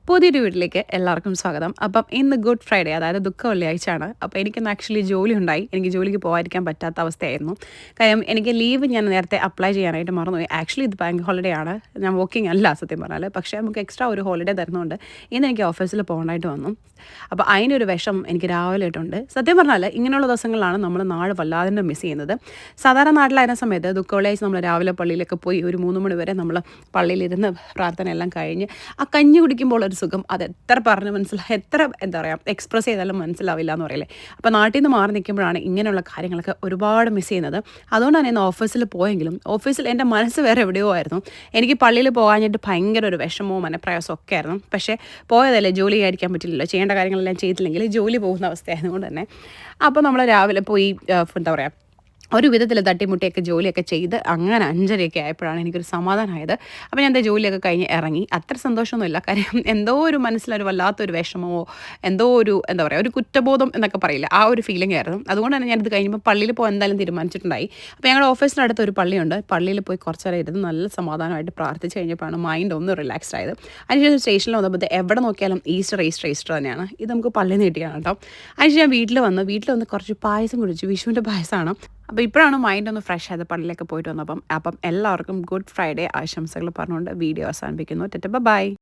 പുതിയൊരു വീട്ടിലേക്ക് എല്ലാവർക്കും സ്വാഗതം. അപ്പം ഇന്ന് ഗുഡ് ഫ്രൈഡേ, അതായത് ദുഃഖ വെള്ളിയാഴ്ചയാണ്. അപ്പോൾ എനിക്കിന്ന് ആക്ച്വലി ജോലി ഉണ്ടായി. എനിക്ക് ജോലിക്ക് പോകാതിരിക്കാൻ പറ്റാത്ത അവസ്ഥയായിരുന്നു. കാര്യം എനിക്ക് ലീവ് ഞാൻ നേരത്തെ അപ്ലൈ ചെയ്യാനായിട്ട് മറന്നുപോയി. ആക്ച്വലി ഇത് ബാങ്ക് ഹോളിഡേ ആണ്. ഞാൻ വർക്കിംഗ് അല്ല സത്യം പറഞ്ഞാൽ. പക്ഷേ നമുക്ക് എക്സ്ട്രാ ഒരു ഹോളിഡേ തരുന്നുണ്ട്. ഇന്ന് എനിക്ക് ഓഫീസിൽ പോകേണ്ടതായിട്ട് വന്നു. അപ്പോൾ അതിനൊരു വിഷം എനിക്ക് രാവിലെ ആയിട്ടുണ്ട്. സത്യം പറഞ്ഞാൽ ഇങ്ങനെയുള്ള ദിവസങ്ങളിലാണ് നമ്മൾ നാട് വല്ലാതെ മിസ് ചെയ്യുന്നത്. സാധാരണ നാട്ടിലായിരുന്ന സമയത്ത് ദുഃഖ വെള്ളിയാഴ്ച നമ്മൾ രാവിലെ പള്ളിയിലൊക്കെ പോയി ഒരു 3 മണി വരെ നമ്മൾ പള്ളിയിലിരുന്ന് പ്രാർത്ഥന എല്ലാം കഴിഞ്ഞ് ആ കഞ്ഞി കുടിക്കുമ്പോൾ ഒരു സുഖം അത് എത്ര പറഞ്ഞ് എത്ര എന്താ പറയുക എക്സ്പ്രസ് ചെയ്താലും മനസ്സിലാവില്ല എന്ന് പറയില്ലേ. അപ്പോൾ നാട്ടിൽ നിന്ന് മാറി നിൽക്കുമ്പോഴാണ് ഇങ്ങനെയുള്ള കാര്യങ്ങളൊക്കെ ഒരുപാട് മിസ് ചെയ്യുന്നത്. അതുകൊണ്ടാണ് ഇന്ന് ഓഫീസിൽ പോയെങ്കിലും ഓഫീസിൽ എൻ്റെ മനസ്സ് വേറെ എവിടെയോ ആയിരുന്നു. എനിക്ക് പള്ളിയിൽ പോകാനായിട്ട് ഭയങ്കര ഒരു വിഷമവും മനപ്രയാസവും ഒക്കെ ആയിരുന്നു. പക്ഷേ പോയതല്ലേ, ജോലി ആയിരിക്കാൻ പറ്റില്ലല്ലോ, ചെയ്യേണ്ട കാര്യങ്ങളെല്ലാം ചെയ്തില്ലെങ്കിൽ ജോലി പോകുന്ന അവസ്ഥയായതുകൊണ്ട് തന്നെ അപ്പോൾ നമ്മൾ രാവിലെ പോയി എന്താ പറയുക ഒരു വിധത്തിൽ തട്ടിമുട്ടിയൊക്കെ ജോലിയൊക്കെ ചെയ്ത് അങ്ങനെ 5:30 ആയപ്പോഴാണ് എനിക്കൊരു സമാധാനമായത്. അപ്പോൾ ഞാൻ എൻ്റെ ജോലിയൊക്കെ കഴിഞ്ഞ് ഇറങ്ങി. അത്ര സന്തോഷമൊന്നുമില്ല, കാര്യം എന്തോ ഒരു മനസ്സിലൊരു വല്ലാത്തൊരു വിഷമമോ എന്തോ ഒരു എന്താ പറയുക ഒരു കുറ്റബോധം എന്നൊക്കെ പറയില്ല, ആ ഒരു ഫീലിംഗ് ആയിരുന്നു. അതുകൊണ്ട് തന്നെ ഞാനിത് കഴിഞ്ഞപ്പോൾ പള്ളിയിൽ പോകാൻ എന്തായാലും തീരുമാനിച്ചിട്ടുണ്ടായി. അപ്പോൾ ഞങ്ങളുടെ ഓഫീസിനടുത്ത് ഒരു പള്ളിയുണ്ട്. പള്ളിയിൽ പോയി കുറച്ച് നേരം ഇരുന്ന് നല്ല സമാധാനമായിട്ട് പ്രാർത്ഥിച്ച് കഴിഞ്ഞപ്പോഴാണ് മൈൻഡ് ഒന്ന് റിലാക്സ്ഡ് ആയത്. അതിനുശേഷം സ്റ്റേഷനിൽ വന്നപ്പോൾ എവിടെ നോക്കിയാലും ഈസ്റ്റർ തന്നെയാണ്. ഇത് നമുക്ക് പള്ളിയിൽ നിന്ന് കിട്ടിയാണ് കേട്ടോ. അതിനുശേഷം ഞാൻ വീട്ടിൽ വന്ന് കുറച്ച് പായസം കുടിച്ചു. വിഷുവിൻ്റെ പായസമാണ്. അപ്പോൾ ഇപ്പോഴാണ് മൈൻഡ് ഒന്ന് ഫ്രഷ് ആയത് പള്ളിയിലൊക്കെ പോയിട്ട് വന്നപ്പം. എല്ലാവർക്കും ഗുഡ് ഫ്രൈഡേ ആശംസകൾ പറഞ്ഞുകൊണ്ട് വീഡിയോ അവസാനിപ്പിക്കുന്നു. ബൈ.